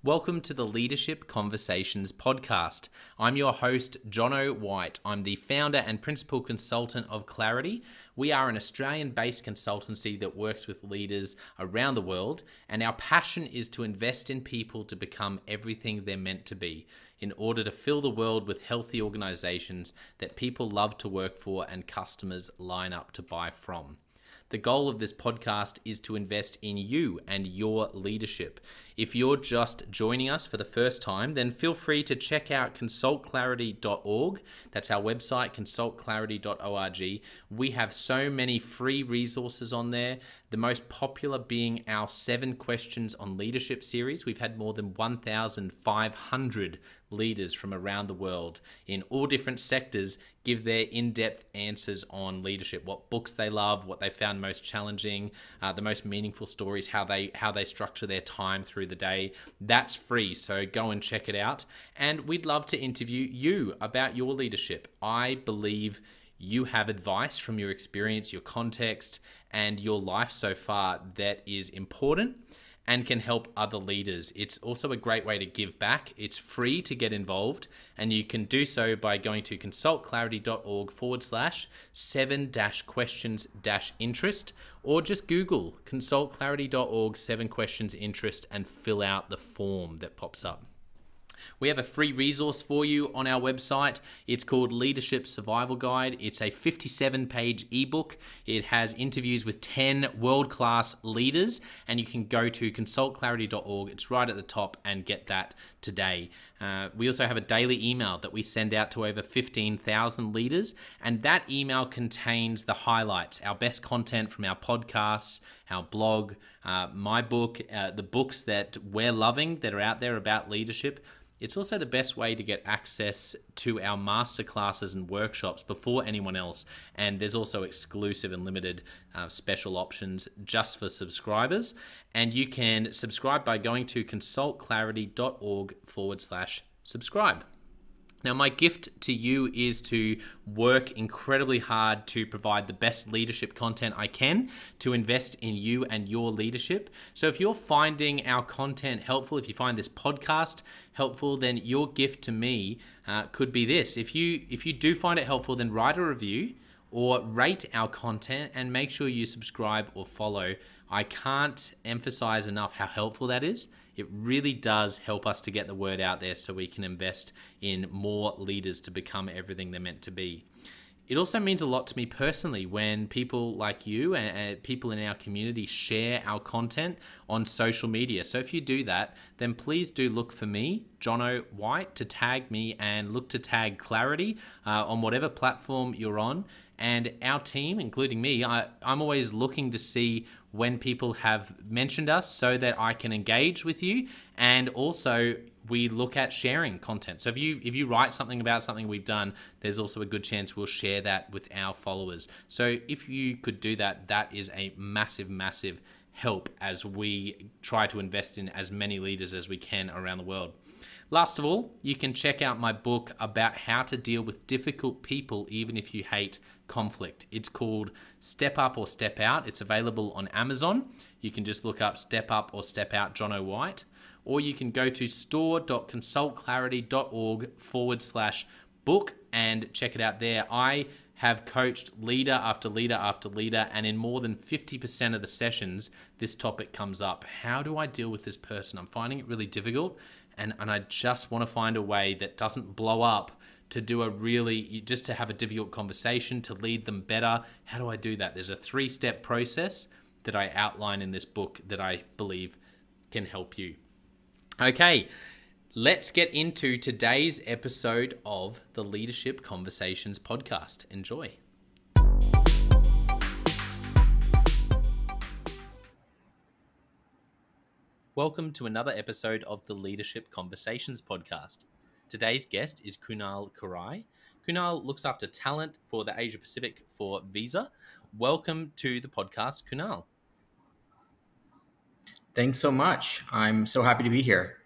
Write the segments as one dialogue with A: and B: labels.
A: Welcome to the Leadership Conversations podcast. I'm your host, Jono White. I'm the founder and principal consultant of Clarity. We are an Australian-based consultancy that works with leaders around the world, and our passion is to invest in people to become everything they're meant to be in order to fill the world with healthy organizations that people love to work for and customers line up to buy from. The goal of this podcast is to invest in you and your leadership. If you're just joining us for the first time, then feel free to check out consultclarity.org. That's our website, consultclarity.org. We have so many free resources on there. The most popular being our 7 Questions on Leadership series. We've had more than 1,500 leaders from around the world in all different sectors give their in-depth answers on leadership, what books they love, what they found most challenging, the most meaningful stories, how they structure their time through the day. That's free, so go and check it out. And we'd love to interview you about your leadership. I believe you have advice from your experience, your context, and your life so far that is important and can help other leaders. It's also a great way to give back. It's free to get involved, and you can do so by going to consultclarity.org/7-questions-interest, or just Google consultclarity.org 7 questions interest and fill out the form that pops up. We have a free resource for you on our website. It's called Leadership Survival Guide. It's a 57-page ebook. It has interviews with 10 world-class leaders, and you can go to consultclarity.org. It's right at the top, and get that today. We also have a daily email that we send out to over 15,000 leaders, and that email contains the highlights, our best content from our podcasts, our blog, my book, the books that we're loving that are out there about leadership. It's also the best way to get access to our masterclasses and workshops before anyone else. And there's also exclusive and limited special options just for subscribers. And you can subscribe by going to consultclarity.org/subscribe. Now, my gift to you is to work incredibly hard to provide the best leadership content I can to invest in you and your leadership. So if you're finding our content helpful, if you find this podcast helpful, then your gift to me could be this. If you do find it helpful, then write a review or rate our content and make sure you subscribe or follow. I can't emphasize enough how helpful that is. It really does help us to get the word out there so we can invest in more leaders to become everything they're meant to be. It also means a lot to me personally when people like you and people in our community share our content on social media. So if you do that, then please do look for me, Jono White, to tag me, and look to tag Clarity on whatever platform you're on. And our team, including me, I'm always looking to see when people have mentioned us so that I can engage with you. And also we look at sharing content. So if you write something about something we've done, there's also a good chance we'll share that with our followers. So if you could do that, that is a massive, massive help as we try to invest in as many leaders as we can around the world. Last of all, you can check out my book about how to deal with difficult people even if you hate conflict. It's called Step Up or Step Out. It's available on Amazon. You can just look up Step Up or Step Out Jono White, or you can go to store.consultclarity.org/book and check it out there. I have coached leader after leader after leader, and in more than 50% of the sessions, this topic comes up. How do I deal with this person? I'm finding it really difficult, and I just want to find a way that doesn't blow up to do just to have a difficult conversation, to lead them better. How do I do that? There's a 3-step process that I outline in this book that I believe can help you. Okay, let's get into today's episode of the Leadership Conversations podcast. Enjoy. Welcome to another episode of the Leadership Conversations podcast. Today's guest is Kunal Kerai. Kunal looks after talent for the Asia Pacific for Visa. Welcome to the podcast, Kunal.
B: Thanks so much. I'm so happy to be here.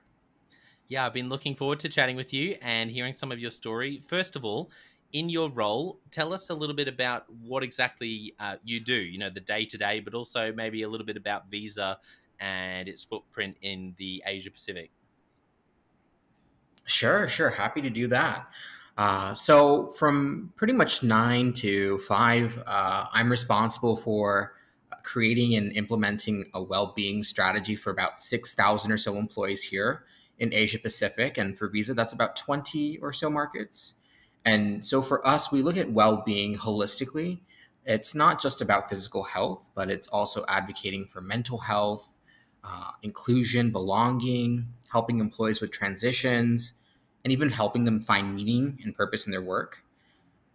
A: Yeah, I've been looking forward to chatting with you and hearing some of your story. First of all, in your role, tell us a little bit about what exactly you do, the day-to-day, but also maybe a little bit about Visa and its footprint in the Asia Pacific.
B: Sure. Happy to do that. So from pretty much 9 to 5, I'm responsible for creating and implementing a well-being strategy for about 6,000 or so employees here in Asia Pacific. And for Visa, that's about 20 or so markets. And so for us, we look at well-being holistically. It's not just about physical health, but it's also advocating for mental health, inclusion, belonging, helping employees with transitions, and even helping them find meaning and purpose in their work.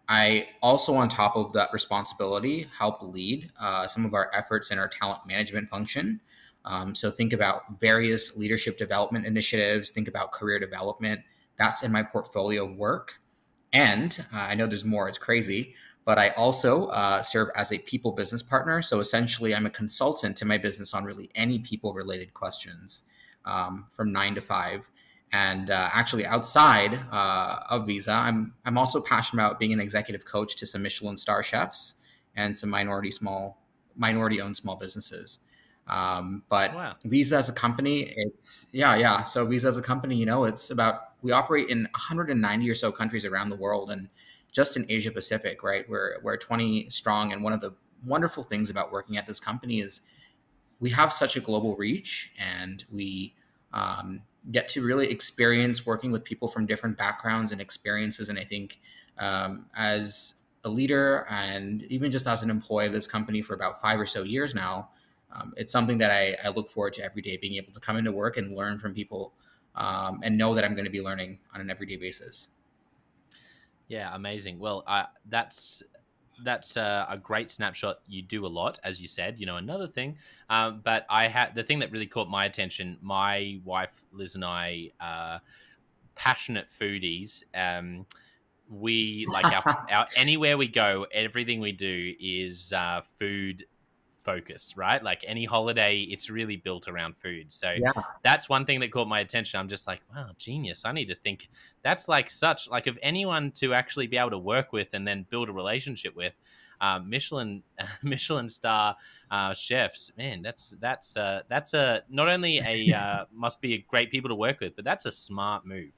B: I also, on top of that responsibility, help lead some of our efforts in our talent management function. So think about various leadership development initiatives, think about career development. That's in my portfolio of work. And I know there's more, it's crazy, but I also serve as a people business partner. So essentially, I'm a consultant to my business on really any people related questions from 9 to 5. And actually, outside of Visa, I'm also passionate about being an executive coach to some Michelin star chefs and some minority owned small businesses. But
A: Wow.
B: Visa as a company, yeah. So Visa as a company, it's about we operate in 190 or so countries around the world, and just in Asia Pacific, right? We're 20 strong, and one of the wonderful things about working at this company is we have such a global reach, and we get to really experience working with people from different backgrounds and experiences. And I think as a leader and even just as an employee of this company for about 5 or so years now, it's something that I look forward to every day, being able to come into work and learn from people and know that I'm going to be learning on an everyday basis.
A: Yeah, amazing. Well, that's a great snapshot. You do a lot, as you said. Another thing, but I had the thing that really caught my attention. My wife Liz and I, passionate foodies. We like our anywhere we go, everything we do is food focused, right? Like any holiday, it's really built around food. So
B: Yeah,
A: that's one thing that caught my attention. I'm just like, wow, genius. I need to think that's like such like of anyone to actually be able to work with and then build a relationship with. Michelin Michelin star chefs, man, that's a not only a must be a great people to work with, but that's a smart move.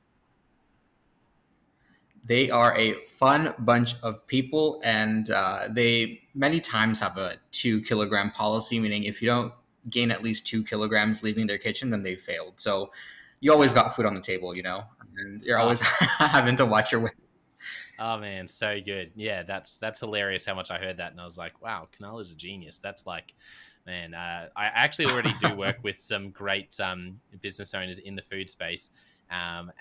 B: they are a fun bunch of people, and they many times have a 2 kilogram policy, meaning if you don't gain at least 2 kilograms leaving their kitchen, then they failed. So you always
A: Wow.
B: got food on the table, and you're always
A: Ah,
B: having to watch your weight.
A: oh man, so good. Yeah, that's hilarious how much I heard that, and I was like, wow, Kunal is a genius. That's like, man, I actually already do work with some great business owners in the food space, and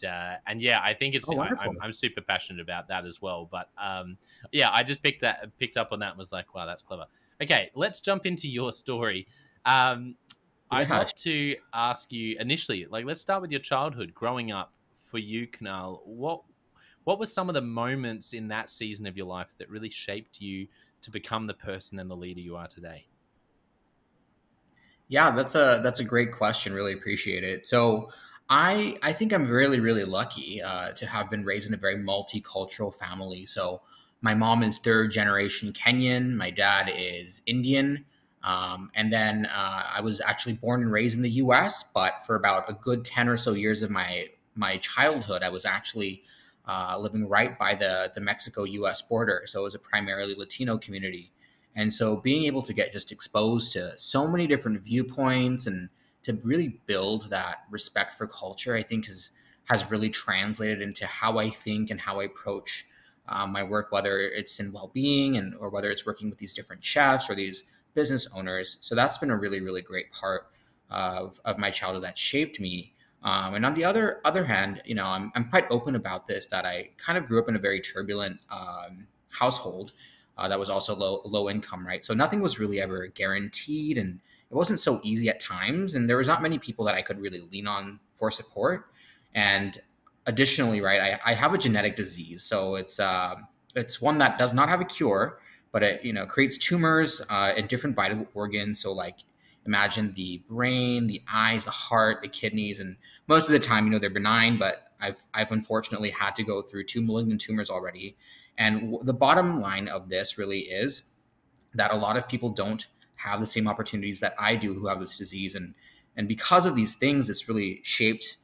A: yeah, I think
B: Oh, wonderful.
A: I'm super passionate about that as well. But yeah, I just picked up on that and was like, wow, that's clever. Okay, let's jump into your story. Um, I'd
B: Yeah.
A: love to ask you initially, like, let's start with your childhood, growing up for you, Kunal. What were some of the moments in that season of your life that really shaped you to become the person and the leader you are today?
B: Yeah, that's a great question. Really appreciate it. So I think I'm really lucky to have been raised in a very multicultural family. So my mom is third generation Kenyan. My dad is Indian. And then I was actually born and raised in the U.S. But for about a good 10 or so years of my childhood, I was actually living right by the Mexico U.S. border. So it was a primarily Latino community. And so being able to get just exposed to so many different viewpoints and to really build that respect for culture, I think has really translated into how I think and how I approach my work, whether it's in well-being and or whether it's working with these different chefs or these business owners. So that's been a really great part of my childhood that shaped me. And on the other hand, I'm quite open about this, that I kind of grew up in a very turbulent household that was also low income, right? So nothing was really ever guaranteed, and it wasn't so easy at times. And there was not many people that I could really lean on for support. And additionally, right, I have a genetic disease, so it's one that does not have a cure, but it creates tumors in different vital organs. So like imagine the brain, the eyes, the heart, the kidneys, and most of the time, they're benign, but I've unfortunately had to go through 2 malignant tumors already. And the bottom line of this really is that a lot of people don't have the same opportunities that I do who have this disease. And because of these things, it's really shaped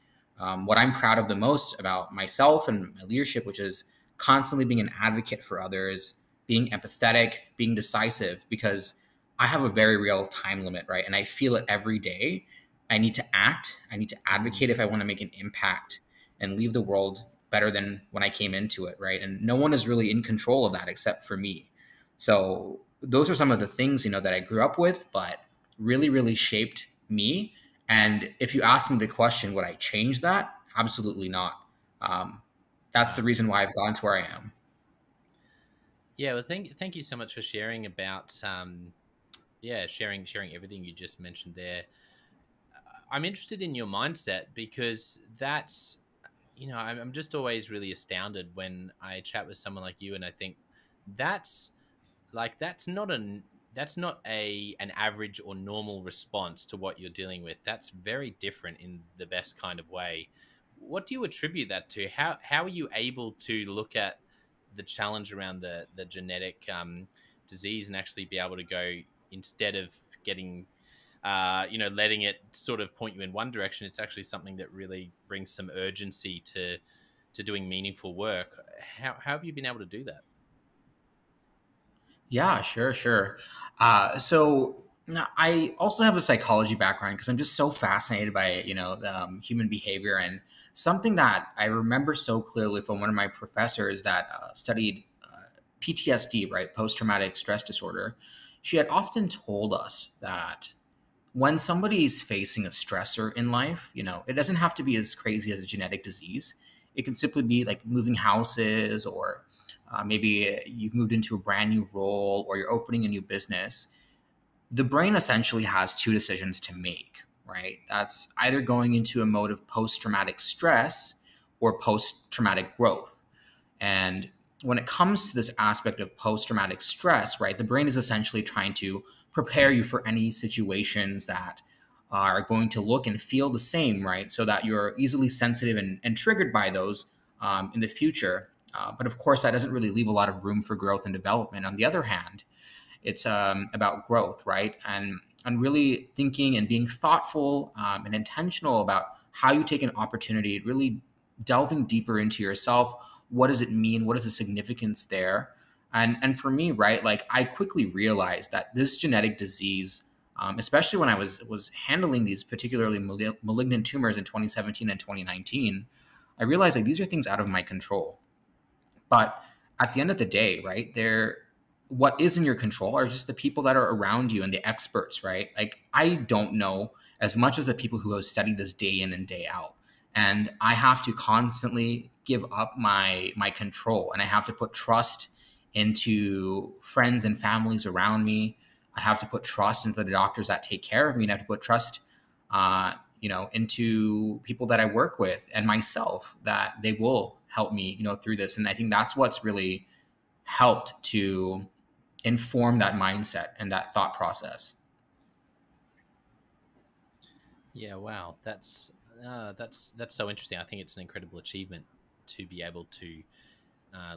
B: what I'm proud of the most about myself and my leadership, which is constantly being an advocate for others, being empathetic, being decisive, because I have a very real time limit, right? And I feel it every day. I need to act, I need to
A: Mm.
B: advocate if I want to make an impact and leave the world better than when I came into it, right? And no one is really in control of that except for me. So those are some of the things, that I grew up with, but really, really shaped me. And if you ask me the question, would I change that? Absolutely not. Um, that's the
A: Wow.
B: reason why I've gotten to where I am.
A: Yeah, well, thank you so much for sharing about yeah, sharing everything you just mentioned there. I'm interested in your mindset because that's, I'm just always really astounded when I chat with someone like you, and I think that's that's not an average or normal response to what you're dealing with. That's very different in the best kind of way. What do you attribute that to? How are you able to look at the challenge around the genetic disease and actually be able to go, instead of getting letting it sort of point you in one direction, it's actually something that really brings some urgency to doing meaningful work. How have you been able to do that?
B: Yeah, sure, sure. So I also have a psychology background because I'm just so fascinated by human behavior, and something that I remember so clearly from one of my professors that studied PTSD, right, post traumatic stress disorder. She had often told us that when somebody's facing a stressor in life, it doesn't have to be as crazy as a genetic disease. It can simply be like moving houses, or maybe you've moved into a brand new role, or you're opening a new business. The brain essentially has two decisions to make, right? That's either going into a mode of post traumatic stress or post traumatic growth. And when it comes to this aspect of post traumatic stress, right, the brain is essentially trying to prepare you for any situations that are going to look and feel the same, right? So that you're easily sensitive and triggered by those in the future. But of course, that doesn't really leave a lot of room for growth and development. On the other hand, it's about growth, right? And really thinking and being thoughtful and intentional about how you take an opportunity, really delving deeper into yourself. What does it mean? What is the significance there? And for me, right, like I quickly realized that this genetic disease, especially when I was handling these particularly malignant tumors in 2017 and 2019, I realized like these are things out of my control. But at the end of the day, right, what is in your control are just the people that are around you and the experts, right? Like I don't know as much as the people who have studied this day in and day out. And I have to constantly give up my control, and I have to put trust into friends and families around me. I have to put trust into the doctors that take care of me, and I have to put trust into people that I work with and myself, that they will help me, through this. And I think that's what's really helped to inform that mindset and that thought process.
A: Yeah, wow, that's so interesting. I think it's an incredible achievement to be able to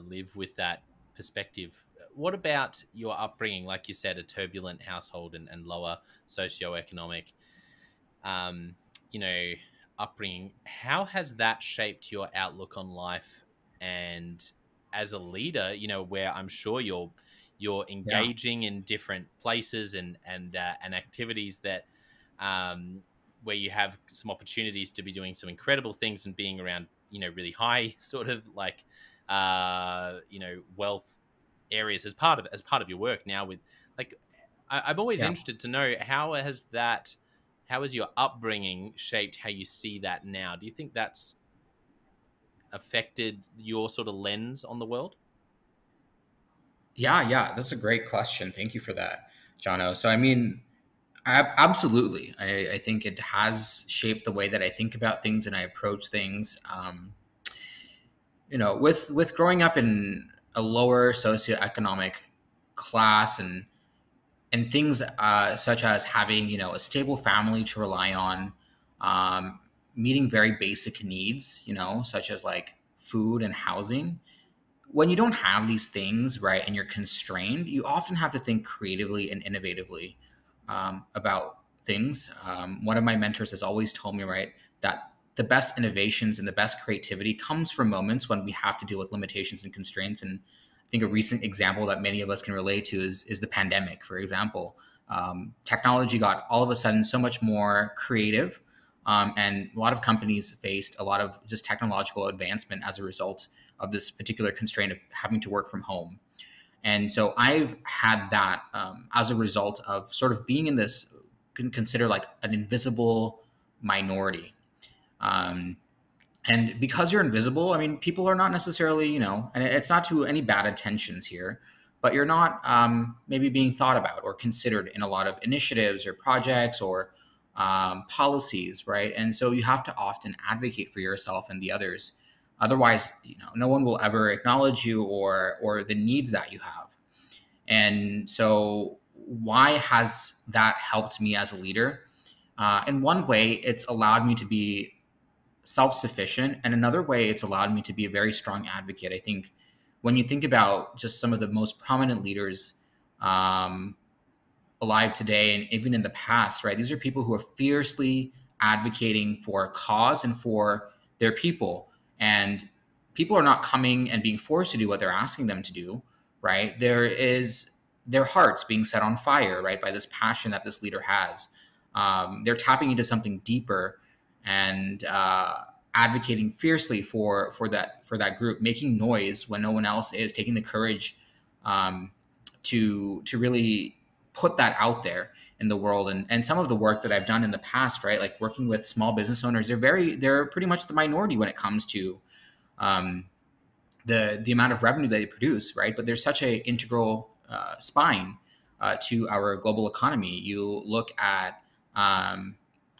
A: live with that perspective. What about your upbringing? Like you said, a turbulent household and lower socioeconomic, um, you know, upbringing. How has that shaped your outlook on life? And as a leader, where I'm sure you're
B: Yeah.
A: engaging in different places and activities that um, where you have some opportunities to be doing some incredible things and being around really high sort of like wealth areas as part of your work now with like I'm always
B: Yeah.
A: interested to know how has your upbringing shaped how you see that now? Do you think that's affected your sort of lens on the world?
B: Yeah. Yeah. That's a great question. Thank you for that, Jono. So, I mean, absolutely. I think it has shaped the way that I think about things and I approach things. With growing up in a lower socioeconomic class, and things such as having a stable family to rely on, um, meeting very basic needs, such as like food and housing. When you don't have these things, right, and you're constrained, you often have to think creatively and innovatively about things. One of my mentors has always told me, right, that the best innovations and the best creativity comes from moments when we have to deal with limitations and constraints. And I think a recent example that many of us can relate to is the pandemic, for example. Technology got all of a sudden so much more creative, and a lot of companies faced a lot of just technological advancement as a result of this particular constraint of having to work from home. And so I've had that as a result of sort of being in this, can consider like an invisible minority. Um, and because you're invisible, I mean, people are not necessarily, and it's not to any bad intentions here, but you're not maybe being thought about or considered in a lot of initiatives or projects or policies, right? And so you have to often advocate for yourself and the others. Otherwise, no one will ever acknowledge you or the needs that you have. And so, why has that helped me as a leader? In one way, it's allowed me to be self-sufficient, and another way, it's allowed me to be a very strong advocate. I think when you think about just some of the most prominent leaders um, alive today and even in the past, right? These are people who are fiercely advocating for a cause and for their people. And people are not coming and being forced to do what they're asking them to do, right? There is their hearts being set on fire, right, by this passion that this leader has. They're tapping into something deeper and advocating fiercely for that group, making noise when no one else is, taking the courage to really put that out there in the world. And some of the work that I've done in the past, right, like working with small business owners, they're pretty much the minority when it comes to um, the amount of revenue that they produce, right? But there's such a integral spine to our global economy. You look at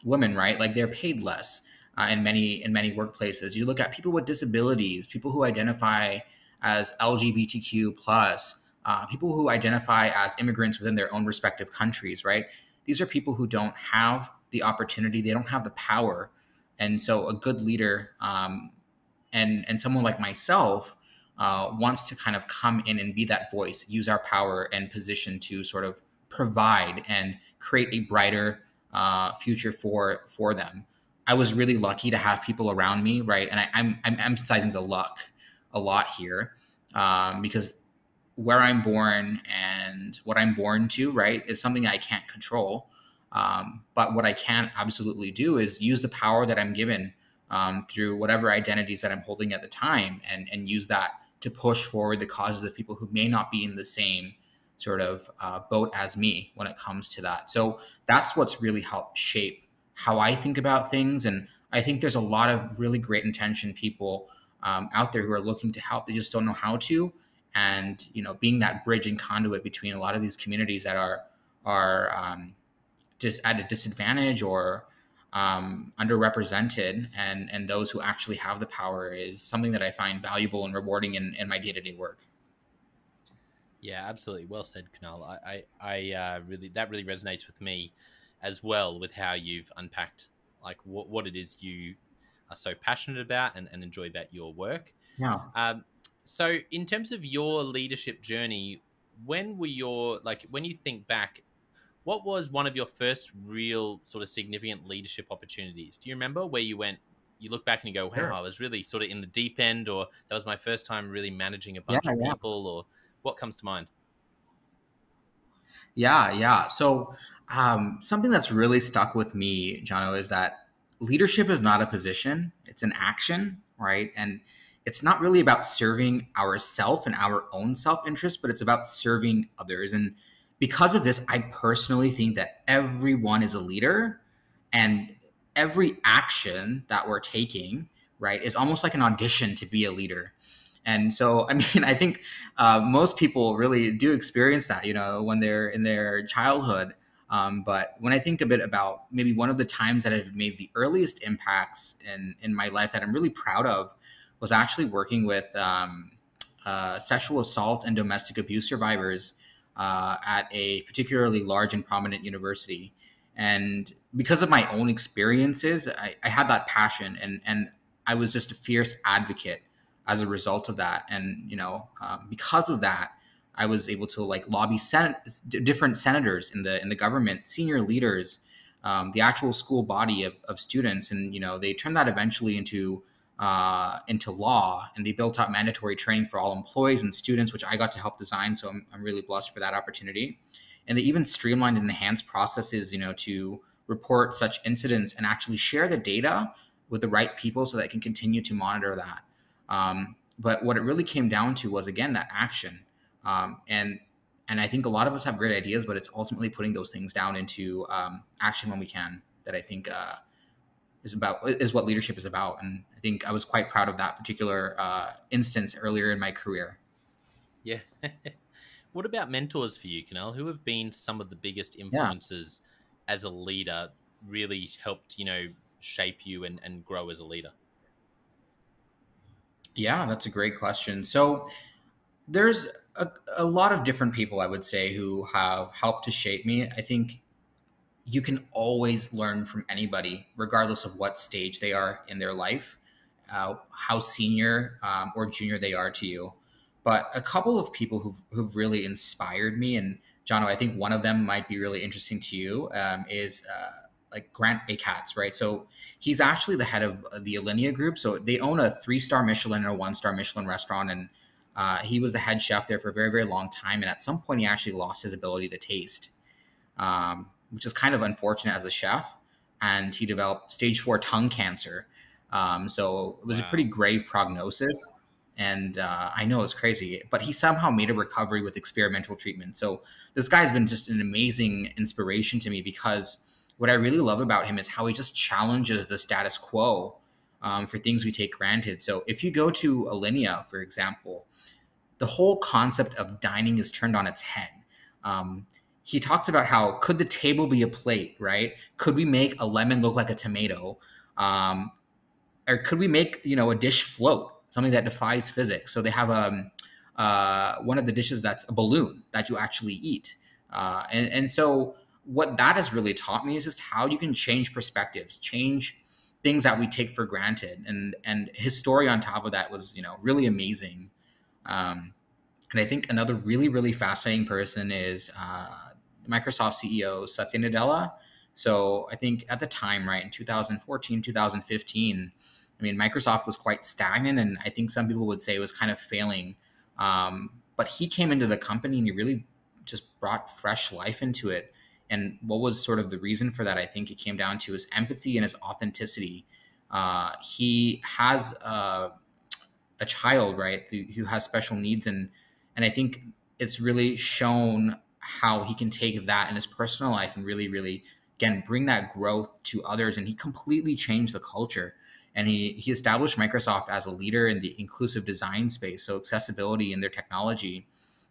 B: women, right? Like they're paid less in many workplaces. You look at people with disabilities, people who identify as LGBTQ plus, people who identify as immigrants within their own respective countries, right? These are people who don't have the opportunity, they don't have the power, and so a good leader and someone like myself wants to kind of come in and be that voice, use our power and position to sort of provide and create a brighter future for them. I was really lucky to have people around me, right? And I'm emphasizing the luck a lot here because where I'm born and what I'm born to, right, is something I can't control. But what I can absolutely do is use the power that I'm given through whatever identities that I'm holding at the time, and use that to push forward the causes of people who may not be in the same sort of boat as me when it comes to that. So that's what's really helped shape how I think about things. And I think there's a lot of really great intentioned people out there who are looking to help. They just don't know how to. And, being that bridge and conduit between a lot of these communities that are just at a disadvantage or underrepresented, and those who actually have the power is something that I find valuable and rewarding in my day-to-day work.
A: Yeah, absolutely. Well said, Kunal. I really, that really resonates with me as well, with how you've unpacked like what it is you are so passionate about and enjoy about your work.
B: Yeah.
A: So in terms of your leadership journey, when you think back, what was one of your first real sort of significant leadership opportunities? Do you remember where you look back and you go, wow,
B: Sure.
A: I was really sort of in the deep end, or that was my first time really managing a
B: Yeah.
A: bunch of
B: Yeah.
A: people, or what comes to mind?
B: Yeah, yeah. So something that's really stuck with me, Jono, is that leadership is not a position; it's an action, right? And it's not really about serving ourself and our own self-interest, but it's about serving others. And because of this, I personally think that everyone is a leader, and every action that we're taking, right, is almost like an audition to be a leader. And so, I mean, I think most people really do experience that, when they're in their childhood. But when I think a bit about maybe one of the times that I've made the earliest impacts in my life that I'm really proud of was actually working with sexual assault and domestic abuse survivors at a particularly large and prominent university. And because of my own experiences, I had that passion, and I was just a fierce advocate as a result of that. And because of that, I was able to like lobby different senators in the government, senior leaders, the actual school body of students, and they turned that eventually into law, and they built out mandatory training for all employees and students, which I got to help design. So I'm really blessed for that opportunity. And they even streamlined and enhanced processes, to report such incidents and actually share the data with the right people so that they can continue to monitor that. But what it really came down to was, again, that action. And I think a lot of us have great ideas, but it's ultimately putting those things down into action when we can. That I think is what leadership is about. And I think I was quite proud of that particular instance earlier in my career.
A: Yeah. What about mentors for you, Kunal? Who have been some of the biggest
B: Yeah.
A: influences as a leader, really helped, shape you and grow as a leader?
B: Yeah, that's a great question. So there's a lot of different people, I would say, who have helped to shape me. I think you can always learn from anybody, regardless of what stage they are in their life, how senior or junior they are to you. But a couple of people who've really inspired me, and Jono, I think one of them might be really interesting to you, is like Grant Achatz, right? So he's actually the head of the Alinea Group. So they own a 3-star Michelin and a 1-star Michelin restaurant, and he was the head chef there for a very, very long time. And at some point, he actually lost his ability to taste, which is kind of unfortunate as a chef. And he developed stage 4 tongue cancer. So it was a pretty
A: Wow.
B: grave prognosis. And I know it's crazy, but he somehow made a recovery with experimental treatment. So this guy's been just an amazing inspiration to me, because what I really love about him is how he just challenges the status quo for things we take granted. So if you go to Alinea, for example, the whole concept of dining is turned on its head. He talks about how, could the table be a plate, right? Could we make a lemon look like a tomato? Or could we make, a dish float, something that defies physics? So they have one of the dishes that's a balloon that you actually eat. And so what that has really taught me is just how you can change perspectives, change things that we take for granted. And his story on top of that was, really amazing. And I think another really, really fascinating person is Microsoft CEO Satya Nadella. So I think at the time, right, in 2014, 2015, I mean, Microsoft was quite stagnant, and I think some people would say it was kind of failing. But he came into the company and he really just brought fresh life into it. And what was sort of the reason for that? I think it came down to his empathy and his authenticity. He has a child, right, who has special needs, and I think it's really shown how he can take that in his personal life and really, really, again, bring that growth to others. And he completely changed the culture. And he established Microsoft as a leader in the inclusive design space, so accessibility in their technology,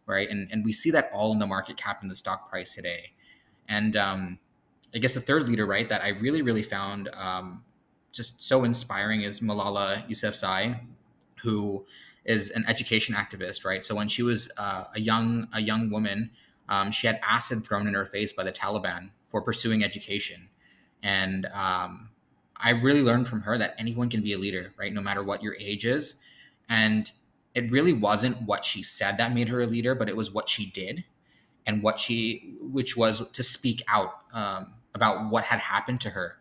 B: right? And we see that all in the market cap and the stock price today. And I guess the third leader, right, that I really, really found just so inspiring is Malala Yousafzai, who is an education activist, right? So when she was a young woman, she had acid thrown in her face by the Taliban for pursuing education, and I really learned from her that anyone can be a leader, right? No matter what your age is, and it really wasn't what she said that made her a leader, but it was what she did, and which was to speak out about what had happened to her,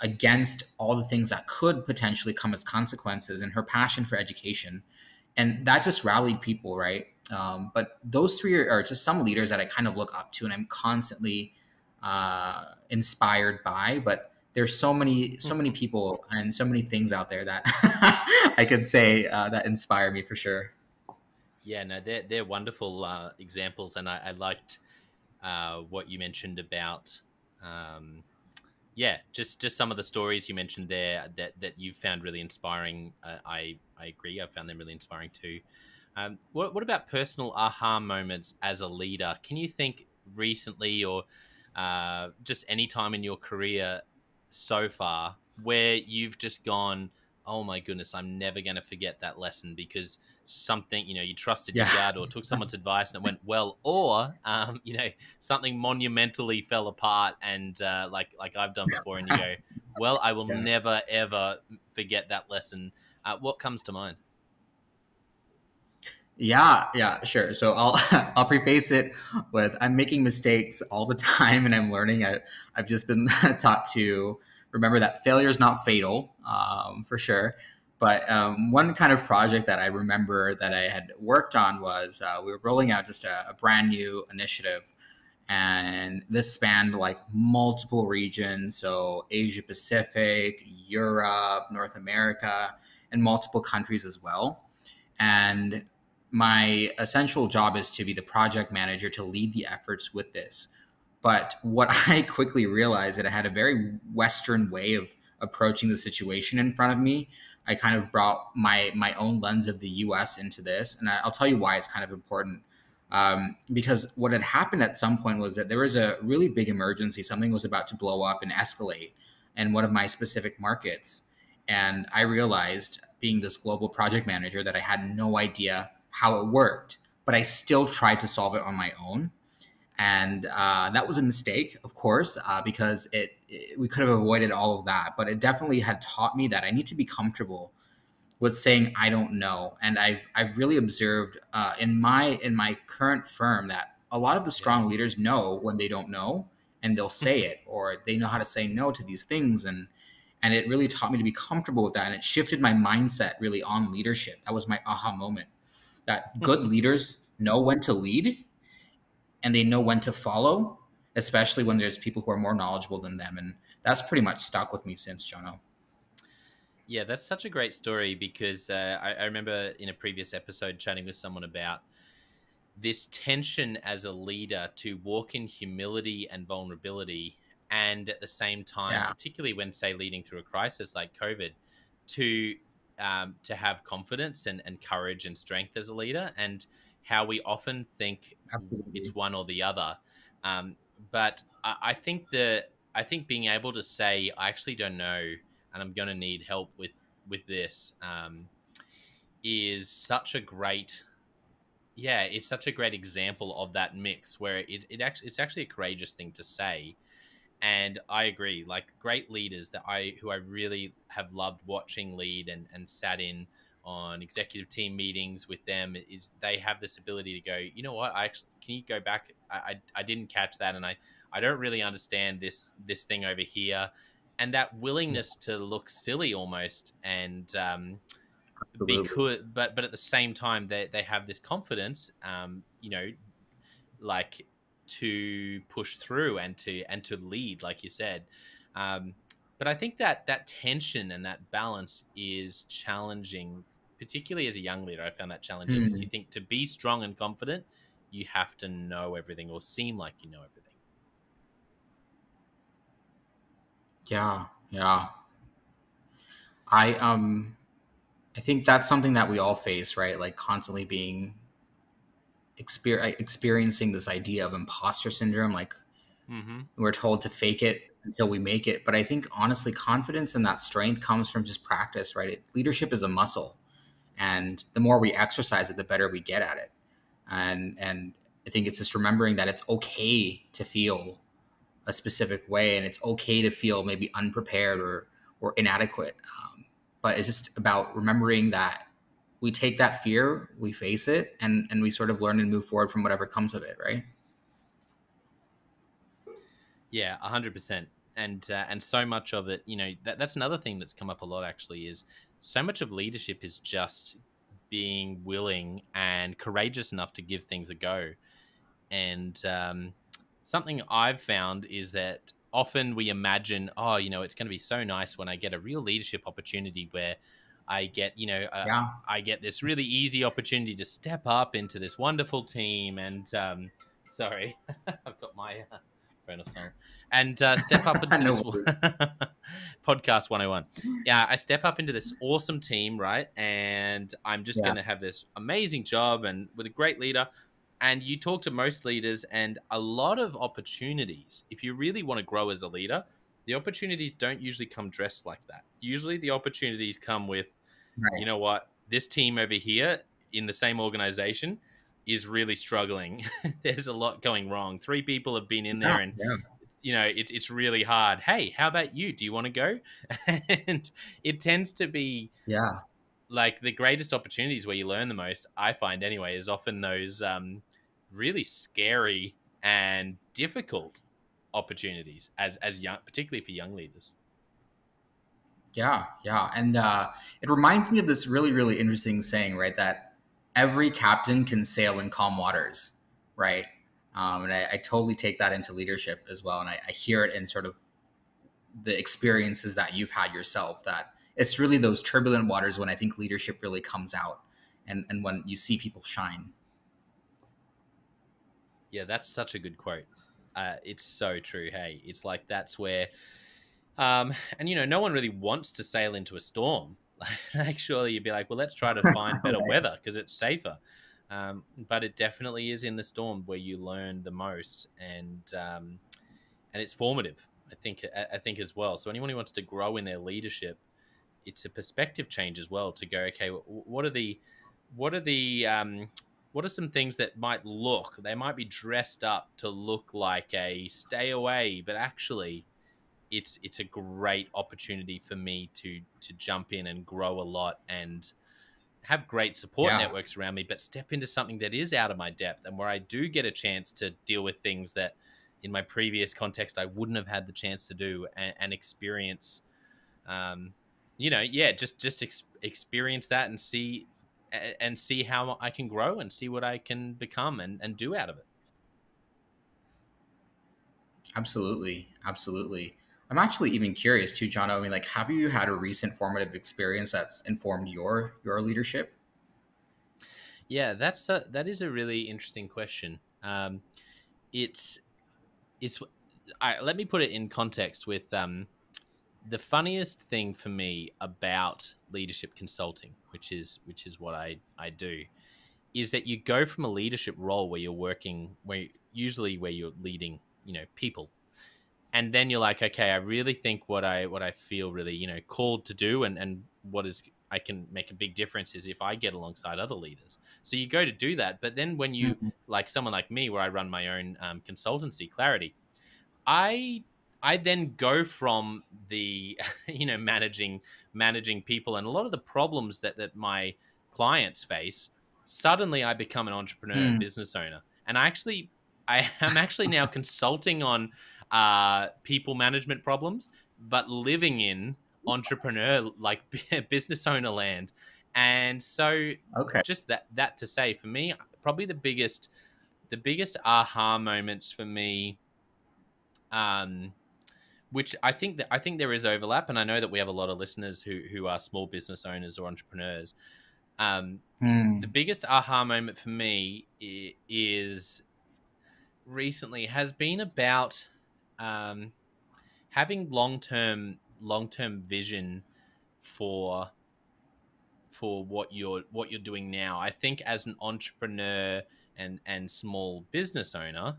B: against all the things that could potentially come as consequences, and her passion for education. And that just rallied people, right? But those three are just some leaders that I kind of look up to and I'm constantly inspired by. But there's so many people and so many things out there that I could say that inspire me for sure.
A: Yeah, no, they're wonderful examples, and I liked what you mentioned about um, yeah, just some of the stories you mentioned there that you found really inspiring. I agree. I found them really inspiring too. What about personal aha moments as a leader? Can you think recently or just any time in your career so far where you've just gone, oh my goodness, I'm never going to forget that lesson because something, you trusted your
B: Yeah.
A: gut or took someone's advice and it went well, or, something monumentally fell apart and like I've done before and you go, well, I will
B: Yeah.
A: never, ever forget that lesson. What comes to mind?
B: Yeah, yeah, sure. So I'll I'll preface it with I'm making mistakes all the time and I'm learning. I've just been taught to remember that failure is not fatal, for sure. But one kind of project that I remember that I had worked on was we were rolling out just a brand new initiative, and this spanned like multiple regions, so Asia Pacific, Europe, North America, and multiple countries as well. And my essential job is to be the project manager to lead the efforts with this. But what I quickly realized that I had a very Western way of approaching the situation in front of me. I kind of brought my own lens of the U.S. into this, and I'll tell you why it's kind of important. Because what had happened at some point was that there was a really big emergency. Something was about to blow up and escalate in one of my specific markets. And I realized, being this global project manager, that I had no idea how it worked, but I still tried to solve it on my own. And that was a mistake, of course, because we could have avoided all of that. But it definitely had taught me that I need to be comfortable with saying I don't know. And I've really observed in my current firm that a lot of the
A: Yeah.
B: strong leaders know when they don't know, and they'll say it, or they know how to say no to these things. And it really taught me to be comfortable with that, and it shifted my mindset really on leadership. That was my aha moment. That good leaders know when to lead and they know when to follow, especially when there's people who are more knowledgeable than them. And that's pretty much stuck with me since, Jono.
A: Yeah, that's such a great story because I remember in a previous episode chatting with someone about this tension as a leader to walk in humility and vulnerability, and at the same time,
B: Yeah,
A: particularly when, say, leading through a crisis like COVID, to have confidence and courage and strength as a leader, and how we often think
B: absolutely.
A: it's one or the other. But I think being able to say I actually don't know and I'm going to need help with this, is such a great, yeah, it's such a great example of that mix where it's actually a courageous thing to say. And I agree, like great leaders that I really have loved watching lead and sat in on executive team meetings with them, is they have this ability to go, you know what, I actually, can you go back, I didn't catch that, and I don't really understand this thing over here. And that
B: Yeah,
A: willingness to look silly almost, and
B: absolutely.
A: because but at the same time they have this confidence, like to push through and to lead, like you said. But I think that that tension and that balance is challenging, particularly as a young leader. I found that challenging because you
B: Hmm.
A: think to be strong and confident, you have to know everything or seem like you know everything.
B: Yeah, yeah. I think that's something that we all face, right? Like constantly being experiencing this idea of imposter syndrome. Like
A: Hmm.
B: we're told to fake it until we make it. But I think honestly, confidence and that strength comes from just practice, right? Leadership is a muscle, and the more we exercise it, the better we get at it. And I think it's just remembering that it's okay to feel a specific way, and it's okay to feel maybe unprepared or inadequate. But it's just about remembering that we take that fear, we face it, and we sort of learn and move forward from whatever comes of it, right?
A: Yeah, 100%. And so much of it, that's another thing that's come up a lot actually, is so much of leadership is just being willing and courageous enough to give things a go. And something I've found is that often we imagine, oh, it's going to be so nice when I get a real leadership opportunity where I get,
B: Yeah.
A: I get this really easy opportunity to step up into this wonderful team. And sorry, I've got my phone off silent. And step up into
B: No
A: this
B: worries.
A: podcast 101. Yeah, I step up into this awesome team, right? And I'm just
B: Yeah.
A: going to have this amazing job and with a great leader. And you talk to most leaders, and a lot of opportunities, if you really want to grow as a leader, the opportunities don't usually come dressed like that. Usually the opportunities come with, you
B: Right.
A: know what, this team over here in the same organization is really struggling. There's a lot going wrong. Three people have been in
B: Yeah.
A: there, and
B: Yeah.
A: it's really hard. Hey, how about you? Do you want to go? And it tends to be
B: Yeah.
A: like the greatest opportunities where you learn the most, I find anyway, is often those really scary and difficult opportunities as young, particularly for young leaders.
B: Yeah, yeah. And it reminds me of this really, really interesting saying, right? That every captain can sail in calm waters, right? And I totally take that into leadership as well. And I hear it in sort of the experiences that you've had yourself, that it's really those turbulent waters when I think leadership really comes out, and when you see people shine.
A: Yeah, that's such a good quote. It's so true. Hey, it's like that's where, and no one really wants to sail into a storm. Like, surely you'd be like, well, let's try to find better
B: Right.
A: weather because it's safer. But it definitely is in the storm where you learn the most, and it's formative. I think as well. So anyone who wants to grow in their leadership, it's a perspective change as well to go, okay, what are the what are some things that might look, they might be dressed up to look like a stay away, but actually it's a great opportunity for me to jump in and grow a lot and have great support
B: Yeah,
A: networks around me, but step into something that is out of my depth and where I do get a chance to deal with things that in my previous context I wouldn't have had the chance to do, and experience, um, yeah, just experience that and see how I can grow and see what I can become and do out of it.
B: absolutely, absolutely. I'm actually even curious too, John. I mean, like, have you had a recent formative experience that's informed your leadership?
A: Yeah, that is a really interesting question. It's it's let me put it in context with the funniest thing for me about leadership consulting, which is what I do, is that you go from a leadership role where you're working, where you're leading, people, and then you're like, okay, I really think what I feel really, called to do, and what is I can make a big difference is if I get alongside other leaders. So you go to do that, but then when you,
B: Mhm.
A: like someone like me, where I run my own consultancy, Clarity, I I then go from the managing people and a lot of the problems that my clients face. Suddenly, I become an entrepreneur and
B: Hmm.
A: business owner, and I am actually now consulting on people management problems, but living in entrepreneur, like business owner land. And so,
B: Okay.
A: just that to say, for me, probably the biggest aha moments for me, um, which I think there is overlap, and I know that we have a lot of listeners who are small business owners or entrepreneurs. Um, the
B: Hmm.
A: biggest aha moment for me is recently has been about um, having long term vision for what you're doing now. I think as an entrepreneur and small business owner,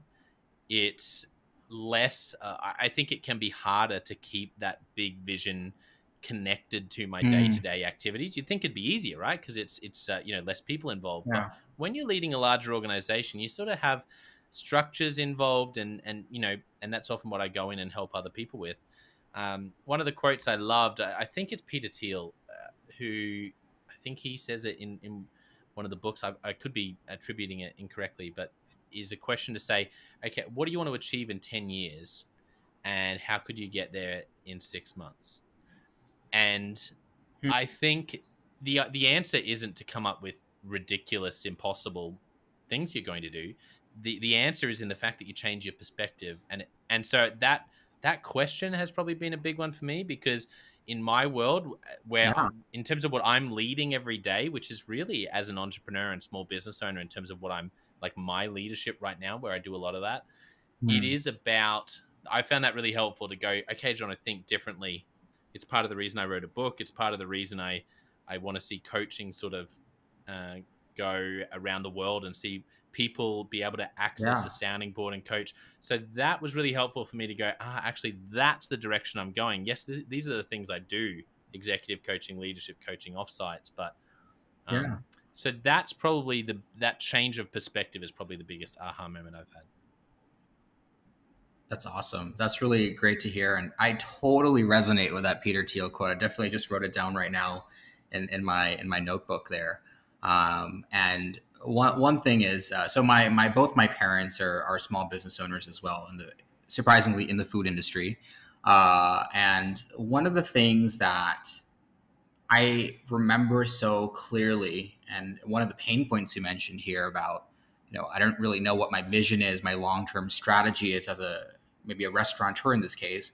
A: it's less, I think it can be harder to keep that big vision connected to my
B: Hmm.
A: day-to-day activities. You'd think it'd be easier, right? Because it's less people involved. But
B: Yeah.
A: when you're leading a larger organization, you sort of have structures involved, and that's often what I go in and help other people with. One of the quotes I loved, I think it's Peter Thiel, who, I think he says it in one of the books. I could be attributing it incorrectly, but is a question to say, okay, what do you want to achieve in 10 years? And how could you get there in 6 months? And
B: Hmm.
A: I think the answer isn't to come up with ridiculous, impossible things you're going to do. The answer is in the fact that you change your perspective, and so that question has probably been a big one for me, because in my world, where
B: Yeah.
A: in terms of what I'm leading every day, which is really as an entrepreneur and small business owner, in terms of what I'm like my leadership right now, where I do a lot of that, it
B: Hmm.
A: is about, I found that really helpful to go, okay, John, I think differently. It's part of the reason I wrote a book. It's part of the reason I want to see coaching sort of uh, go around the world and see people be able to access a
B: Yeah.
A: sounding board and coach. So that was really helpful for me to go, actually, that's the direction I'm going. Yes, these are the things I do: executive coaching, leadership coaching, offsites. But
B: Yeah.
A: um, so that's probably that change of perspective is probably the biggest aha moment I've had.
B: That's awesome. That's really great to hear. And I totally resonate with that Peter Thiel quote. I definitely just wrote it down right now. in my notebook there. And one thing is, so my both my parents are small business owners as well, surprisingly in the food industry. And one of the things that I remember so clearly, and one of the pain points you mentioned here about, I don't really know what my vision is, my long-term strategy is as maybe a restaurateur in this case.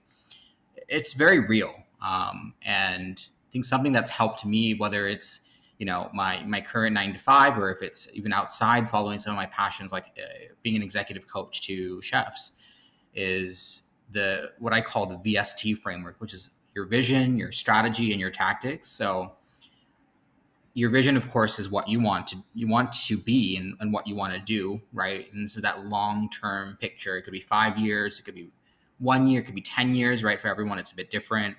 B: It's very real. And I think something that's helped me, whether it's, my current 9 to 5, or if it's even outside following some of my passions, like being an executive coach to chefs, is what I call the VST framework, which is your vision, your strategy, and your tactics. So your vision, of course, is what you want to be and what you want to do, right? And this is that long-term picture. It could be 5 years, it could be 1 year, it could be 10 years, right? For everyone, it's a bit different.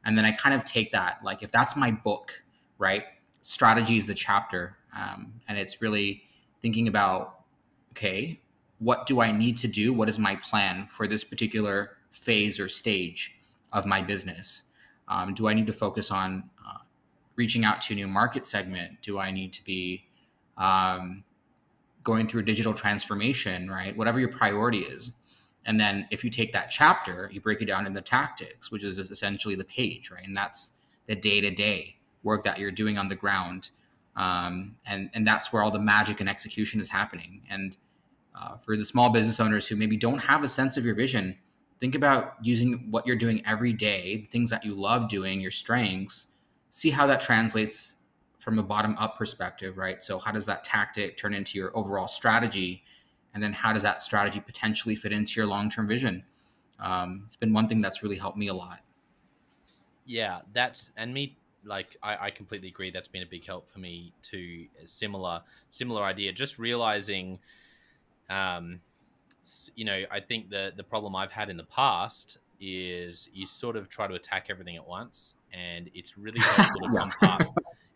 B: And then I kind of take that, like, if that's my book, right? Strategy is the chapter. And it's really thinking about, okay, what do I need to do? What is my plan for this particular phase or stage of my business? Do I need to focus on reaching out to a new market segment? Do I need to be going through digital transformation, right? Whatever your priority is. And then if you take that chapter, you break it down into tactics, which is essentially the page, right? And that's the day-to-day work that you're doing on the ground. And that's where all the magic and execution is happening. And for the small business owners who maybe don't have a sense of your vision, think about using what you're doing every day, the things that you love doing, your strengths, see how that translates from a bottom-up perspective, right? So how does that tactic turn into your overall strategy? And then how does that strategy potentially fit into your long-term vision? It's been one thing that's really helped me a lot.
A: Yeah, I completely agree. That's been a big help for me too. A similar idea. Just realizing, I think the problem I've had in the past is you sort of try to attack everything at once, and it's really helpful to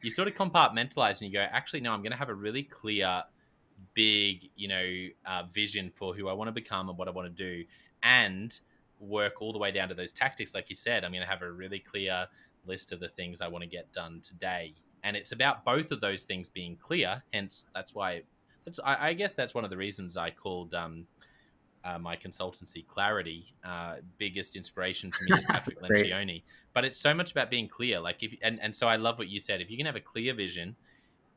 A: you sort of compartmentalize, and you go, actually, no, I'm going to have a really clear, big, vision for who I want to become and what I want to do, and work all the way down to those tactics. Like you said, I'm going to have a really clear list of the things I want to get done today. And it's about both of those things being clear. Hence, I guess that's one of the reasons I called my consultancy Clarity. Biggest inspiration for me is Patrick Lencioni. But it's so much about being clear. Like so I love what you said. If you can have a clear vision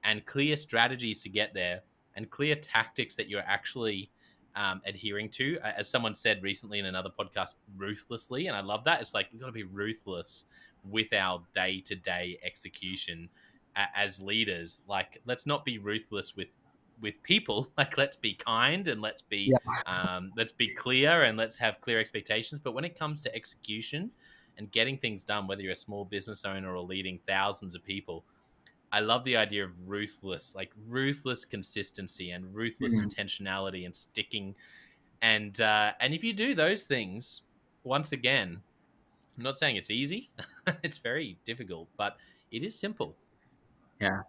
A: and clear strategies to get there, and clear tactics that you're actually adhering to, as someone said recently in another podcast, ruthlessly. And I love that. It's like, we've got to be ruthless with our day-to-day execution as leaders. Like, let's not be ruthless with people. Like, let's be kind, and let's be clear, and let's have clear expectations. But when it comes to execution and getting things done, whether you're a small business owner or leading thousands of people, I love the idea of ruthless consistency and ruthless intentionality and sticking. And if you do those things, once again, I'm not saying it's easy. It's very difficult, but it is simple.
B: Yeah,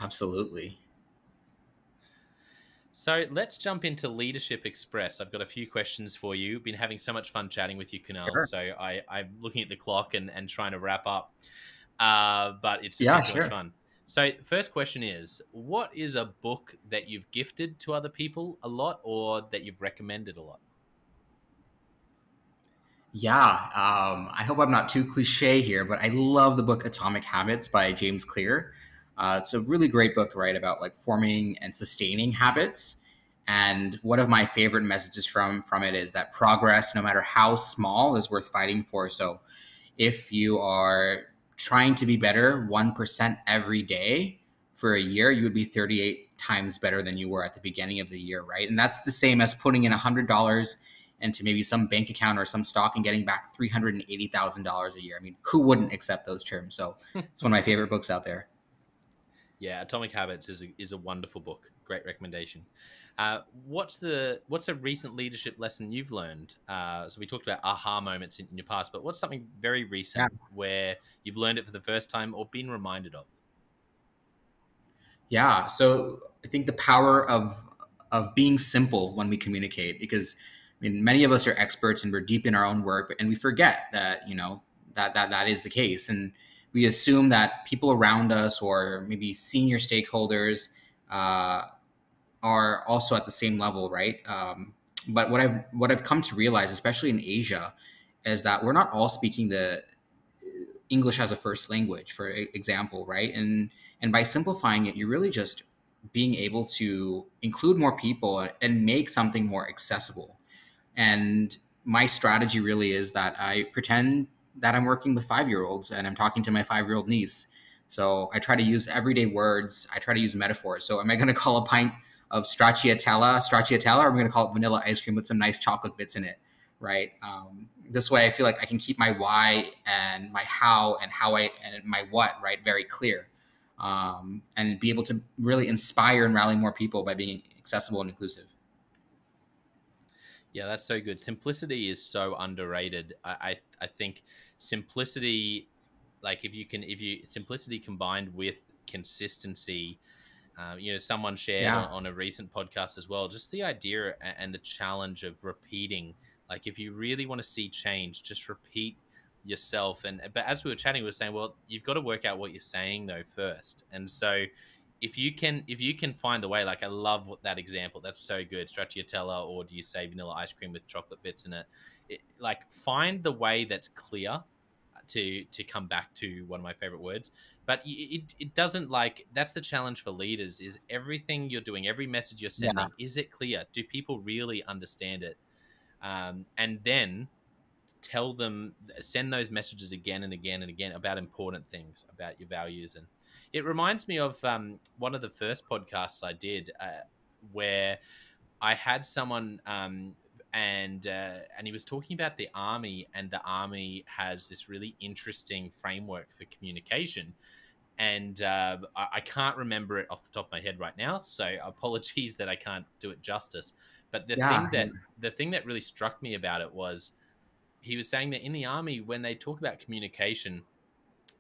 B: absolutely.
A: So let's jump into Leadership Express. I've got a few questions for you. Been having so much fun chatting with you, Kunal. Sure. So I'm looking at the clock and trying to wrap up. But it's so much fun. So first question is, what is a book that you've gifted to other people a lot, or that you've recommended a lot?
B: Yeah, I hope I'm not too cliche here, but I love the book Atomic Habits by James Clear. It's a really great book, right, about like forming and sustaining habits. And one of my favorite messages from it is that progress, no matter how small, is worth fighting for. So if you are trying to be better 1% every day for a year, you would be 38 times better than you were at the beginning of the year, right? And that's the same as putting in $100 into maybe some bank account or some stock and getting back $380,000 a year. I mean, who wouldn't accept those terms? So it's one of my favorite books out there.
A: Yeah, Atomic Habits is a wonderful book. Great recommendation. What's a recent leadership lesson you've learned? So we talked about aha moments in your past, but what's something very recent where you've learned it for the first time or been reminded of?
B: Yeah, so I think the power of being simple when we communicate, because I mean, many of us are experts and we're deep in our own work, and we forget that, that is the case. And we assume that people around us or maybe senior stakeholders uh, are also at the same level, right? But what I've come to realize, especially in Asia, is that we're not all speaking the English as a first language, for example, right? And by simplifying it, you're really just being able to include more people and make something more accessible. And my strategy really is that I pretend that I'm working with 5 year olds and I'm talking to my 5 year old niece. So I try to use everyday words. I try to use metaphors. So am I going to call a pint of stracciatella, or am I going to call it vanilla ice cream with some nice chocolate bits in it? Right. This way, I feel like I can keep my why and my how and my what right very clear, and be able to really inspire and rally more people by being accessible and inclusive.
A: Yeah, that's so good. Simplicity is so underrated. I think simplicity, like if you simplicity combined with consistency. Someone shared
B: Yeah.
A: on a recent podcast as well, just the idea and the challenge of repeating. Like, if you really want to see change, just repeat yourself. But as we were chatting, we were saying, well, you've got to work out what you're saying though first. And so, if you can find the way, like I love that example. That's so good. Stracciatella, or do you say vanilla ice cream with chocolate bits in it? Like, find the way that's clear to come back to one of my favorite words, but it doesn't, like, that's the challenge for leaders, is everything you're doing, every message you're
B: Yeah.
A: sending, is it clear? Do people really understand it? And then tell them, send those messages again and again and again about important things, about your values. And it reminds me of one of the first podcasts I did, where I had someone, and he was talking about the army, and the army has this really interesting framework for communication. And I can't remember it off the top of my head right now, so apologies that I can't do it justice. But
B: Yeah. Yeah.
A: the thing that really struck me about it was, he was saying that in the army, when they talk about communication,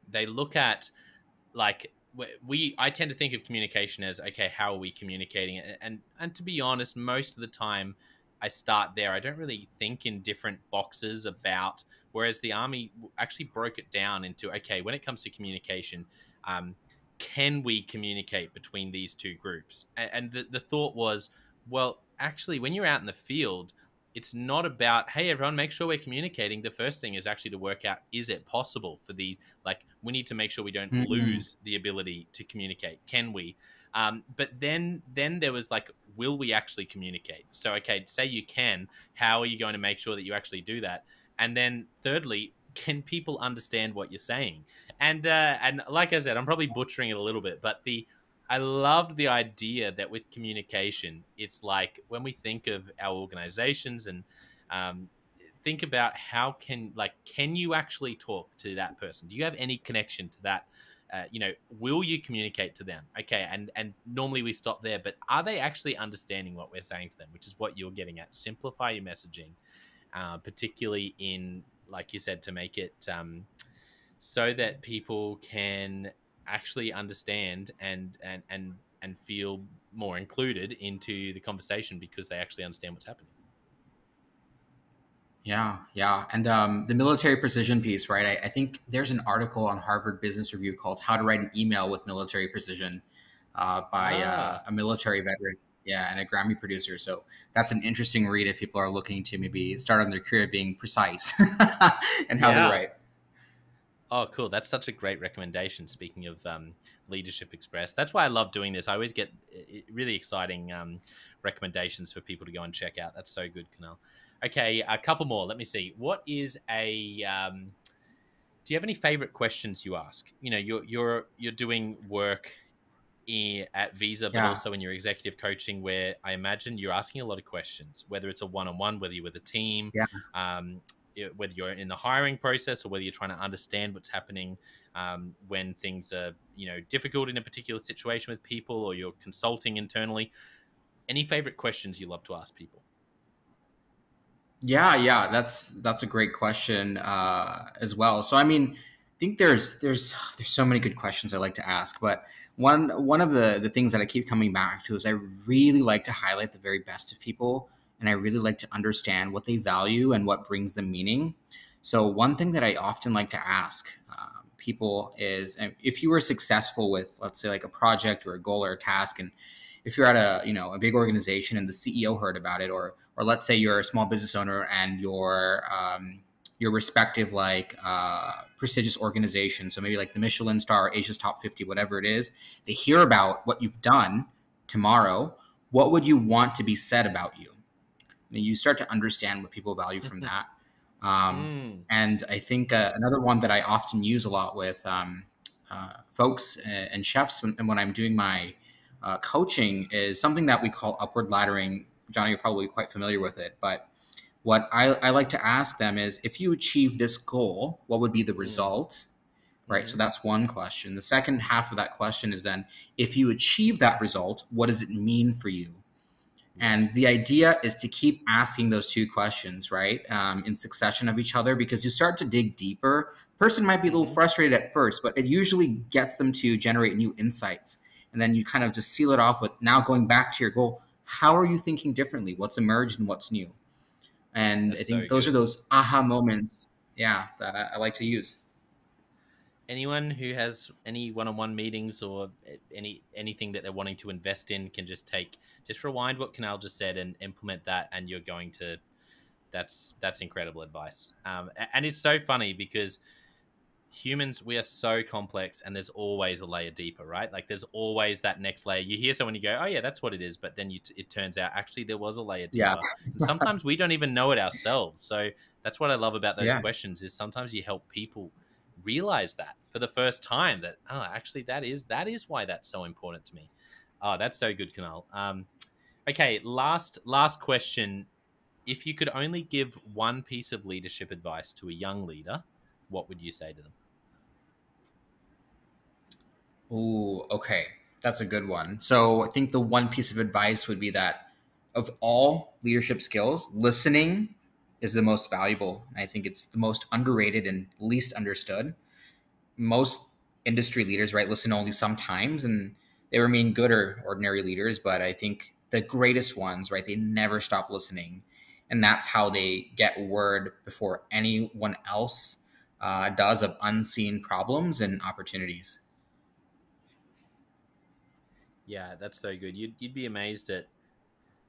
A: they look at, like, I tend to think of communication as, okay, how are we communicating? And to be honest, most of the time I start there. I don't really think in different boxes about, whereas the army actually broke it down into, okay, when it comes to communication, um, can we communicate between these two groups? And the thought was, well, actually, when you're out in the field, it's not about, hey, everyone, make sure we're communicating. The first thing is actually to work out, is it possible for the, like, we need to make sure we don't
B: Mm-hmm.
A: lose the ability to communicate. Can we? But then there was like, will we actually communicate? So, okay, say you can, how are you going to make sure that you actually do that? And then thirdly, can people understand what you're saying? And like I said, I'm probably butchering it a little bit, but I loved the idea that with communication, it's like, when we think of our organizations, and um, think about, how can you actually talk to that person? Do you have any connection to that? Will you communicate to them? Okay, and normally we stop there, but are they actually understanding what we're saying to them? Which is what you're getting at. Simplify your messaging, particularly in, like you said, to make it so that people can actually understand and feel more included into the conversation, because they actually understand what's happening.
B: Yeah, yeah. And the military precision piece, right? I think there's an article on Harvard Business Review called How to Write an Email with Military Precision, by
A: Ah,
B: a military veteran, yeah, and a Grammy producer. So that's an interesting read if people are looking to maybe start on their career being precise and how they
A: yeah.
B: write.
A: Oh, cool. That's such a great recommendation. Speaking of Leadership Express, that's why I love doing this. I always get really exciting recommendations for people to go and check out. That's so good, Kunal. Okay, a couple more. Let me see. What is a do you have any favorite questions you ask? You're doing work at Visa, but
B: Yeah,
A: also in your executive coaching, where I imagine you're asking a lot of questions, whether it's a one-on-one, whether you're with a team,
B: yeah.
A: um, whether you're in the hiring process, or whether you're trying to understand what's happening when things are, difficult in a particular situation with people, or you're consulting internally. Any favorite questions you love to ask people?
B: Yeah, yeah, that's a great question as well. So, I mean, I think there's so many good questions I like to ask, but one of the things that I keep coming back to is I really like to highlight the very best of people, and I really like to understand what they value and what brings them meaning. So, one thing that I often like to ask people is, if you were successful with, let's say, like a project or a goal or a task, and if you're at a big organization and the CEO heard about it, or let's say you're a small business owner and your respective prestigious organization, so maybe like the Michelin star, Asia's top 50, whatever it is, they hear about what you've done tomorrow, what would you want to be said about you? And you start to understand what people value from that.
A: Mm.
B: And I think another one that I often use a lot with folks and chefs when I'm doing my coaching is something that we call upward laddering. Johnny, you're probably quite familiar with it, but what I like to ask them is, if you achieve this goal, what would be the
A: Mm.
B: result? Right. So
A: Mm-hmm.
B: that's one question. The second half of that question is then, if you achieve that result, what does it mean for you?
A: Yeah.
B: And the idea is to keep asking those two questions, right, in succession of each other, because you start to dig deeper. Person might be a little
A: Mm-hmm.
B: frustrated at first, but it usually gets them to generate new insights. And then you kind of just seal it off with, now going back to your goal, how are you thinking differently? What's emerged and what's new? And
A: That's
B: I
A: so
B: think those are
A: good.
B: those aha moments, yeah, that I like to use.
A: Anyone who has any one-on-one meetings or anything that they're wanting to invest in can just rewind what Kunal just said and implement that, and you're going to that's incredible advice. And it's so funny because humans, we are so complex, and there's always a layer deeper, right? Like there's always that next layer. You hear someone, you go, oh yeah, that's what it is, but then it turns out actually there was a layer
B: Yeah.
A: deeper, and sometimes we don't even know it ourselves. So that's what I love about those
B: Yeah.
A: questions, is sometimes you help people realize that for the first time, that actually that is why that's so important to me. Oh, that's so good, Kunal. Okay, last question. If you could only give one piece of leadership advice to a young leader, what would you say to them?
B: Ooh, okay. That's a good one. So I think the one piece of advice would be that, of all leadership skills, listening is the most valuable. I think it's the most underrated and least understood. Most industry leaders, right, listen only sometimes, and they remain good or ordinary leaders. But I think the greatest ones, right, they never stop listening. And that's how they get word before anyone else does, of unseen problems and opportunities.
A: Yeah, that's so good. You'd be amazed at,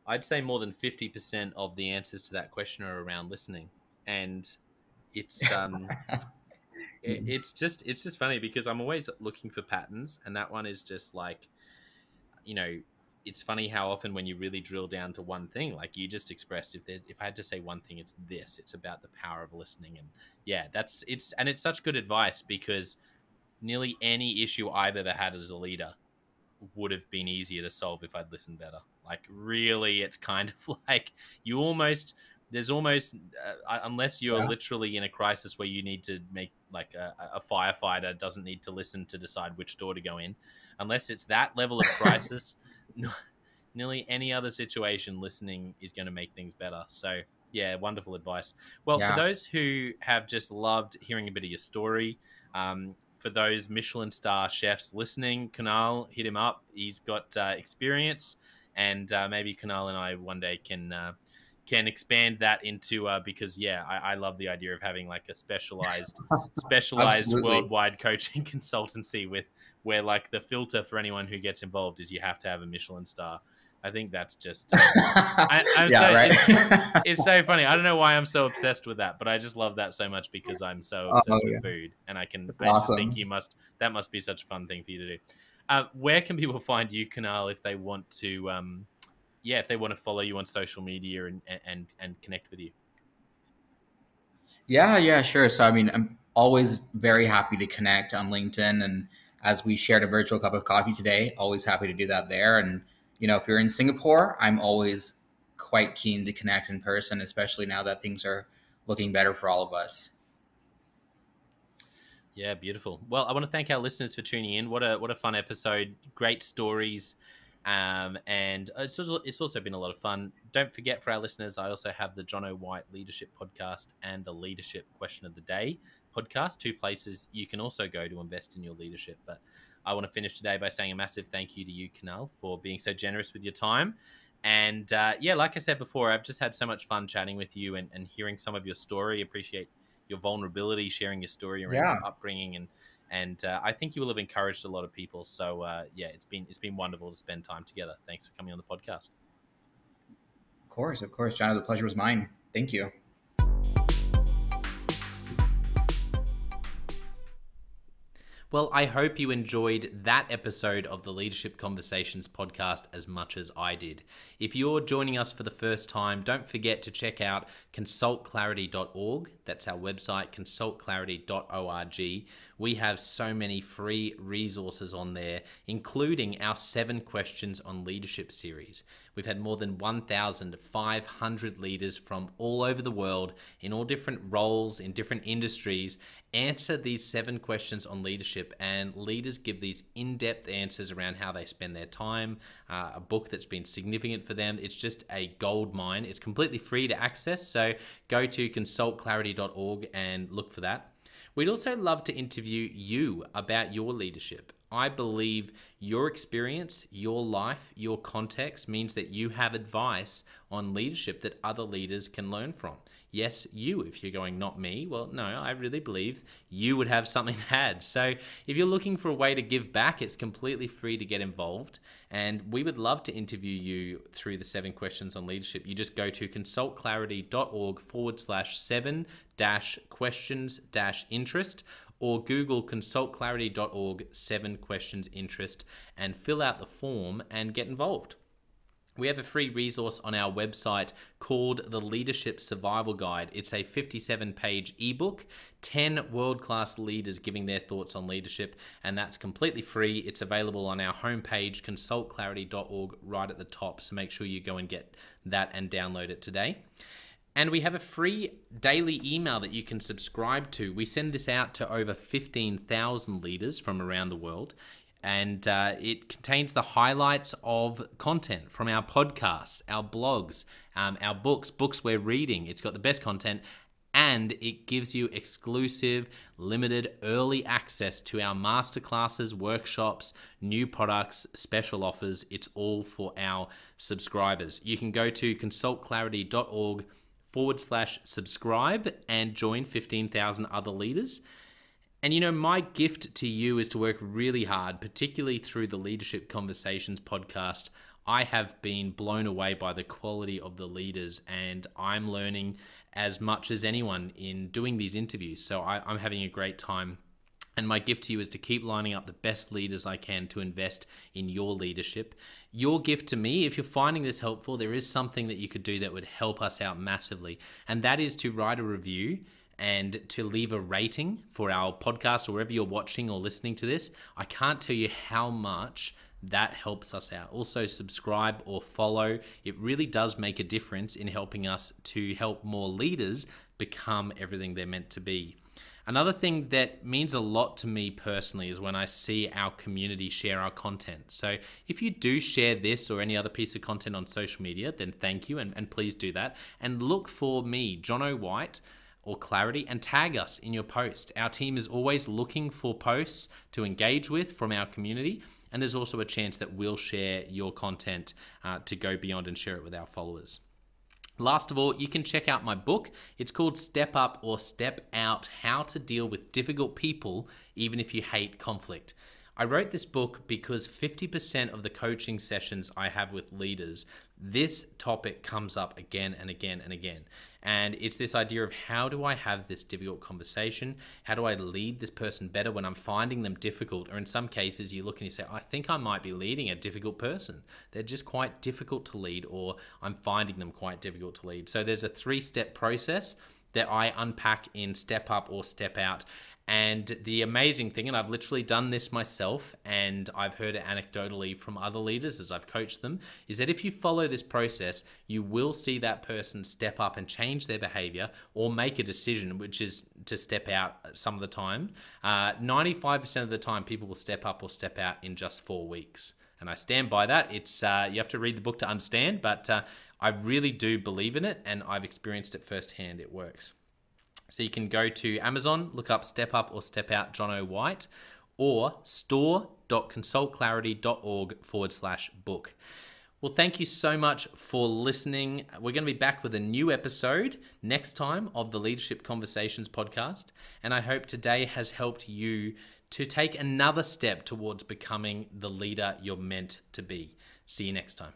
A: I'd say more than 50% of the answers to that question are around listening. And it's it's just funny because I'm always looking for patterns, and that one is just like, you know, it's funny how often when you really drill down to one thing, like you just expressed, if I had to say one thing, it's this. It's about the power of listening. And yeah, it's such good advice, because nearly any issue I've ever had as a leader would have been easier to solve if I'd listened better. Like, really, it's kind of like you almost, there's almost, unless you're
B: Yeah.
A: literally in a crisis where you need to make, like a firefighter doesn't need to listen to decide which door to go in, unless it's that level of crisis, nearly any other situation, listening is going to make things better. So, yeah, wonderful advice. Well, for
B: Yeah.
A: those who have just loved hearing a bit of your story, for those Michelin star chefs listening, Kunal, hit him up. He's got experience, and maybe Kunal and I one day can expand that into because yeah, I love the idea of having like a specialized
B: Absolutely.
A: worldwide coaching consultancy with, where like the filter for anyone who gets involved is you have to have a Michelin star. I think that's just I'm so
B: Yeah, right.
A: it's so funny. I don't know why I'm so obsessed with that, but I just love that so much because I'm so
B: Oh,
A: obsessed with
B: yeah.
A: food, and
B: That's
A: I just think
B: awesome.
A: that must be such a fun thing for you to do. Where can people find you, Kunal, if they want to yeah, if they want to follow you on social media and connect with you?
B: Yeah, yeah, sure. So, I mean, I'm always very happy to connect on LinkedIn. And as we shared a virtual cup of coffee today, always happy to do that there. And, if you're in Singapore, I'm always quite keen to connect in person, especially now that things are looking better for all of us.
A: Yeah, beautiful. Well, I want to thank our listeners for tuning in. What a fun episode! Great stories, and it's also been a lot of fun. Don't forget, for our listeners, I also have the John O. White Leadership Podcast and the Leadership Question of the Day podcast. Two places you can also go to invest in your leadership. But I want to finish today by saying a massive thank you to you, Kunal, for being so generous with your time. And yeah, like I said before, I've just had so much fun chatting with you and hearing some of your story. Appreciate your vulnerability, sharing your story around
B: Yeah.
A: your upbringing, And I think you will have encouraged a lot of people. So yeah, it's been wonderful to spend time together. Thanks for coming on the podcast.
B: Of course, John. The pleasure was mine. Thank you.
A: Well, I hope you enjoyed that episode of the Leadership Conversations podcast as much as I did. If you're joining us for the first time, don't forget to check out consultclarity.org. That's our website, consultclarity.org. We have so many free resources on there, including our 7 Questions on Leadership series. We've had more than 1,500 leaders from all over the world in all different roles, in different industries, answer these 7 questions on leadership, and leaders give these in-depth answers around how they spend their time, a book that's been significant for them. It's just a gold mine. It's completely free to access, so go to consultclarity.org and look for that. We'd also love to interview you about your leadership. I believe your experience, your life, your context means that you have advice on leadership that other leaders can learn from. Yes, you, if you're going, not me, well, no, I really believe you would have something to add. So if you're looking for a way to give back, it's completely free to get involved. And we would love to interview you through the 7 Questions on Leadership. You just go to consultclarity.org/7-questions-interest, or Google consultclarity.org 7 questions interest and fill out the form and get involved. We have a free resource on our website called the Leadership Survival Guide. It's a 57-page ebook, 10 world-class leaders giving their thoughts on leadership, and that's completely free. It's available on our homepage, consultclarity.org, right at the top, so make sure you go and get that and download it today. And we have a free daily email that you can subscribe to. We send this out to over 15,000 leaders from around the world. And it contains the highlights of content from our podcasts, our blogs, our books we're reading. It's got the best content, and it gives you exclusive, limited, early access to our masterclasses, workshops, new products, special offers. It's all for our subscribers. You can go to consultclarity.org/subscribe and join 15,000 other leaders. And you know, my gift to you is to work really hard, particularly through the Leadership Conversations podcast. I have been blown away by the quality of the leaders, and I'm learning as much as anyone in doing these interviews. So I'm having a great time. And my gift to you is to keep lining up the best leaders I can to invest in your leadership. Your gift to me, if you're finding this helpful, there is something that you could do that would help us out massively. And that is to write a review and to leave a rating for our podcast or wherever you're watching or listening to this. I can't tell you how much that helps us out. Also, subscribe or follow. It really does make a difference in helping us to help more leaders become everything they're meant to be. Another thing that means a lot to me personally is when I see our community share our content. So if you do share this or any other piece of content on social media, then thank you, and please do that. And look for me, Jono White, or Clarity, and tag us in your post. Our team is always looking for posts to engage with from our community, and there's also a chance that we'll share your content to go beyond and share it with our followers. Last of all, you can check out my book. It's called Step Up or Step Out: How to Deal with Difficult People Even If You Hate Conflict. I wrote this book because 50% of the coaching sessions I have with leaders, this topic comes up again and again and again. And it's this idea of, how do I have this difficult conversation? How do I lead this person better when I'm finding them difficult? Or in some cases, you look and you say, I think I might be leading a difficult person. They're just quite difficult to lead, or I'm finding them quite difficult to lead. So there's a 3-step process that I unpack in Step Up or Step Out. And the amazing thing, and I've literally done this myself, and I've heard it anecdotally from other leaders as I've coached them, is that if you follow this process, you will see that person step up and change their behavior or make a decision, which is to step out some of the time. 95% of the time, people will step up or step out in just 4 weeks. And I stand by that. It's you have to read the book to understand, but I really do believe in it, and I've experienced it firsthand. It works. So you can go to Amazon, look up Step Up or Step Out Jono White, or store.consultclarity.org/book. Well, thank you so much for listening. We're going to be back with a new episode next time of the Leadership Conversations podcast. And I hope today has helped you to take another step towards becoming the leader you're meant to be. See you next time.